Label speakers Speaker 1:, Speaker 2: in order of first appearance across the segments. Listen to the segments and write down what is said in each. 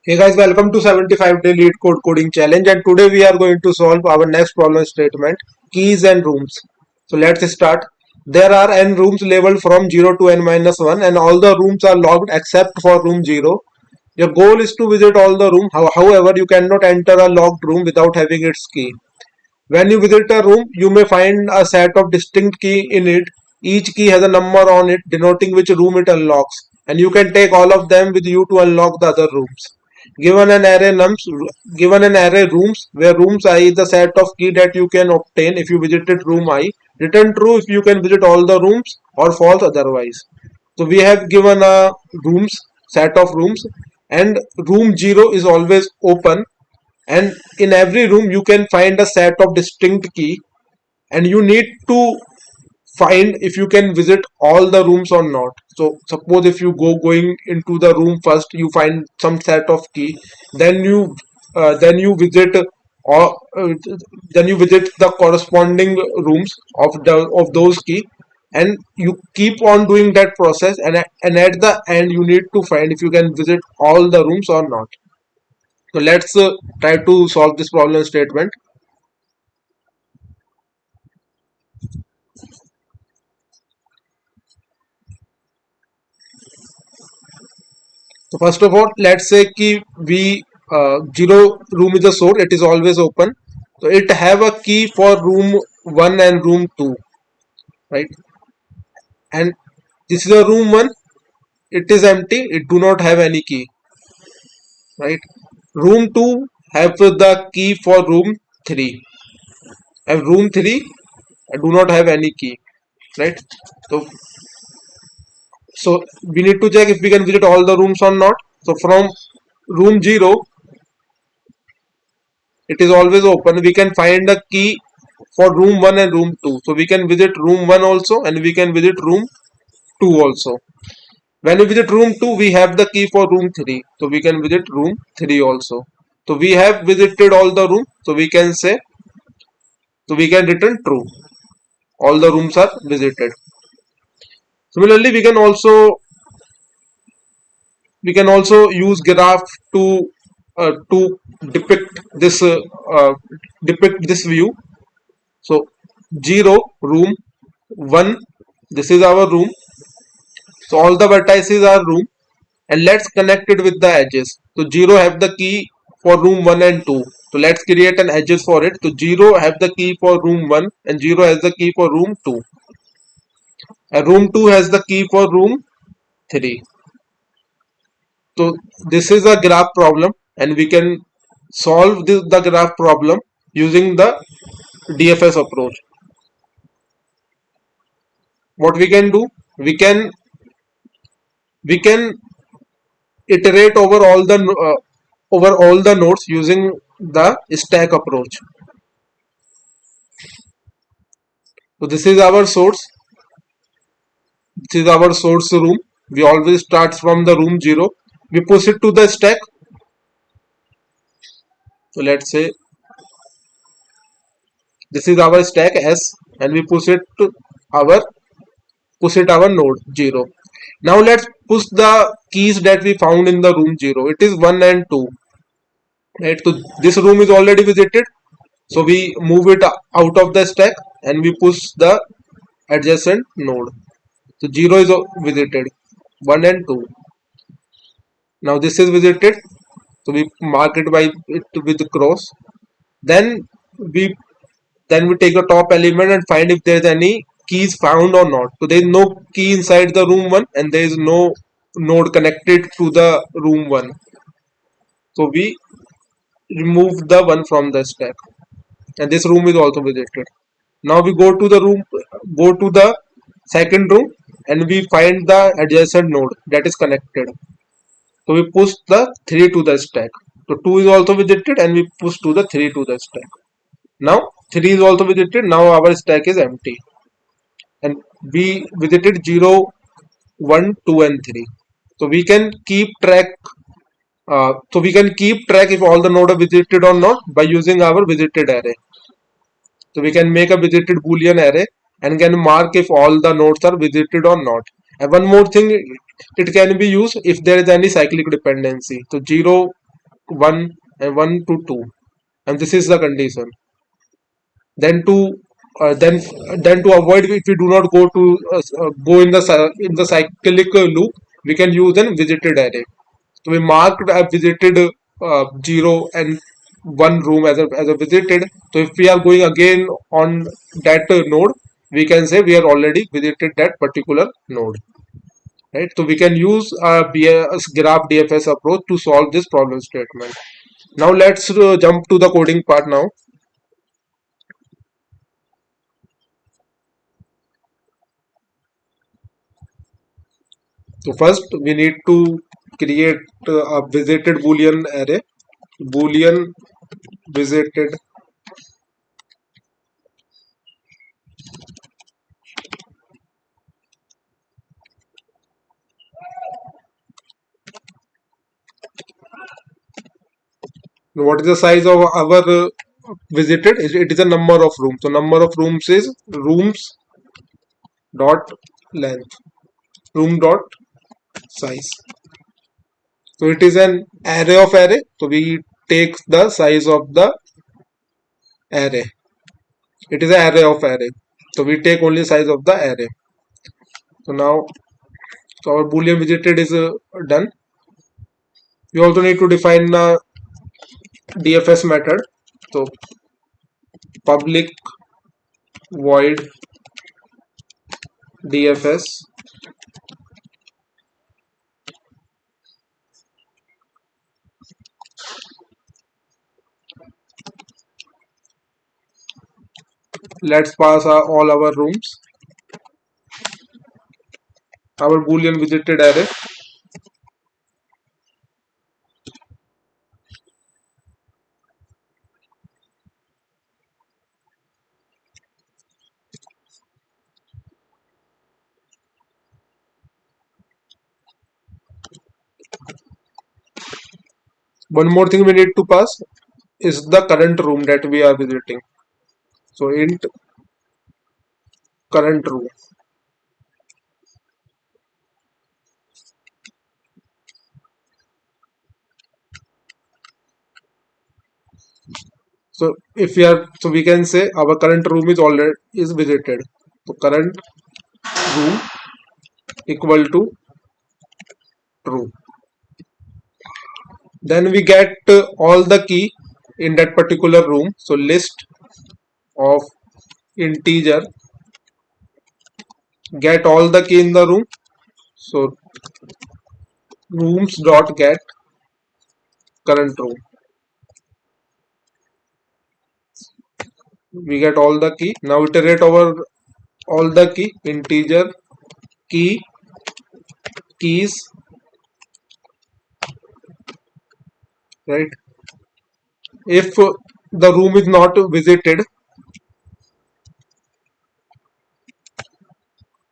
Speaker 1: Hey guys, welcome to 75 Day Lead Code Coding Challenge, and today we are going to solve our next problem statement, keys and rooms. So let's start. There are n rooms labeled from 0 to n minus 1 and all the rooms are locked except for room 0. Your goal is to visit all the rooms. However, you cannot enter a locked room without having its key. When you visit a room, you may find a set of distinct keys in it. Each key has a number on it denoting which room it unlocks, and you can take all of them with you to unlock the other rooms. Given an array nums, given an array rooms where rooms I is the set of key that you can obtain if you visited room I, return true if you can visit all the rooms or false otherwise. So we have given a rooms set of rooms, and room 0 is always open, and in every room you can find a set of distinct key, and you need to find if you can visit all the rooms or not. So suppose if you going into the room first, you find some set of key, then you visit or then you visit the corresponding rooms of those key, and you keep on doing that process, and at the end you need to find if you can visit all the rooms or not. So let's try to solve this problem statement. So first of all, let's say कि we 0 room is a source, it is always open. So it have a key for room 1 and room 2, right? And this is a room 1, it is empty, it do not have any key, right? Room 2 have the key for room 3, and room 3 do not have any key, right? So so we need to check if we can visit all the rooms or not. So from room 0, it is always open, we can find a key for room 1 and room 2. So we can visit room 1 also, and we can visit room 2 also. When we visit room 2, we have the key for room 3, so we can visit room 3 also. So we have visited all the rooms, so we can say, so we can return true, all the rooms are visited. Similarly, we can also use graph to depict this uh, depict this view. So 0 room, 1 this is our room, so all the vertices are room, and let's connect it with the edges. So 0 have the key for room 1 and 2, so let's create an edges for it. So 0 have the key for room 1 and 0 has the key for room 2, and room 2 has the key for room 3. So this is a graph problem, and we can solve the graph problem using the DFS approach. What we can do, we can iterate over all the nodes using the stack approach. So this is our source room. We always start from the room 0, we push it to the stack. So let's say this is our stack S, and we push it our node 0. Now let's push the keys that we found in the room 0. It is 1 and 2, right? So this room is already visited, so we move it out of the stack and we push the adjacent node. So 0 is visited, 1 and 2. Now this is visited, so we mark it by it with cross. Then we we take the top element and find if there is any keys found or not. So there is no key inside the room 1, and there is no node connected to the room 1. So we remove the one from the stack, and this room is also visited. Now we go to the second room, and we find the adjacent node that is connected. So we push the 3 to the stack. So 2 is also visited, and we push to the 3 to the stack. Now 3 is also visited. Now our stack is empty, and we visited 0, 1, 2 and 3. So we can keep track. If all the nodes are visited or not by using our visited array. So we can make a visited boolean array and can mark if all the nodes are visited or not. And one more thing, it can be used if there is any cyclic dependency. So 0 1 and 1 to 2, and this is the condition. Then to then to avoid, if we do not go in the cyclic loop, we can use an visited array. So we marked a visited 0 and 1 room as a visited. So if we are going again on that node, we can say we are already visited that particular node, right? So we can use a graph DFS approach to solve this problem statement. Now let's jump to the coding part now. So first we need to create a visited boolean array. Boolean visited. What is the size of our visited? It is a number of rooms. So number of rooms is rooms dot length, room dot size. So it is an array of array. So we take the size of the array. It is an array of array. So we take only size of the array. So now, so our boolean visited is done. We also need to define the DFS method. So public void DFS. Let's pass all our rooms. Our boolean visited array. One more thing we need to pass is the current room that we are visiting. So int current room. So if we are, so we can say our current room is already is visited. So current room equal to true. Then we get all the key in that particular room. So list of integer, get all the key in the room. So rooms dot get current room. We get all the key. Now iterate over all the key, integer key, keys, right? If the room is not visited,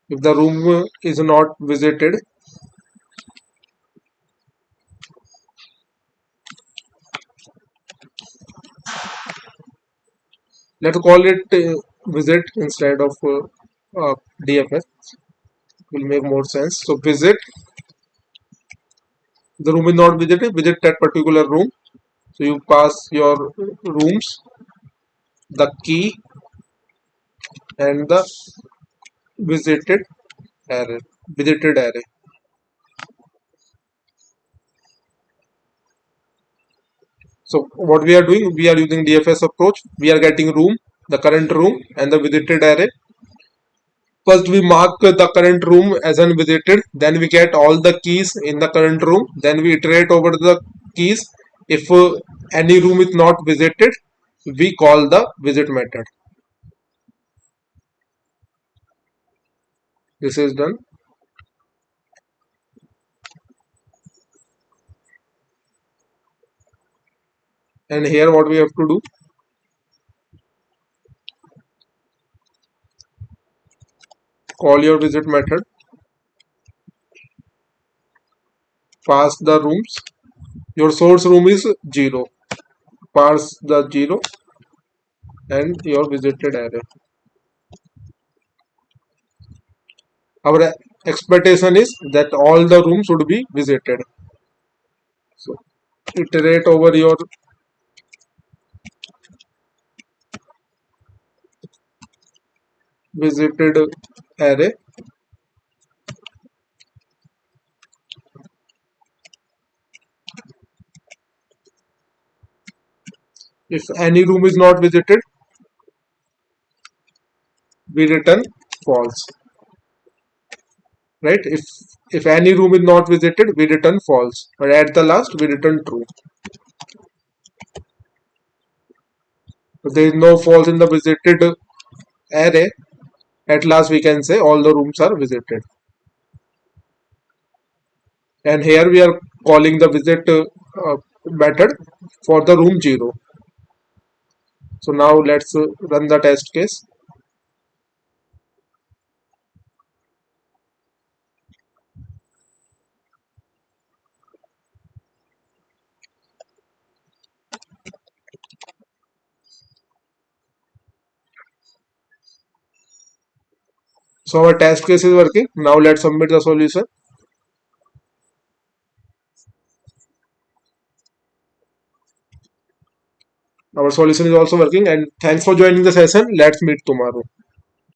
Speaker 1: if the room is not visited, let's call it visit instead of DFS. Will make more sense. So visit, the room is not visited, visit that particular room. So you pass your rooms, the key, and the visited array. Visited array. So what we are doing, we are using DFS approach. We are getting room, the current room, and the visited array. First we mark the current room as unvisited, then we get all the keys in the current room, then we iterate over the keys. If any room is not visited, we call the visit method. This is done. And here what we have to do, call your visit method, pass the rooms. Your source room is 0, pass the 0 and your visited array. Our expectation is that all the rooms should be visited. So iterate over your visited array. If any room is not visited, we return false, right? If any room is not visited, we return false, but at the last we return true. If there is no false in the visited array, at last we can say all the rooms are visited. And here we are calling the visit method for the room 0. So now let's run the test case. So our test case is working. Now let's submit the solution. Our solution is also working, and thanks for joining the session. Let's meet tomorrow.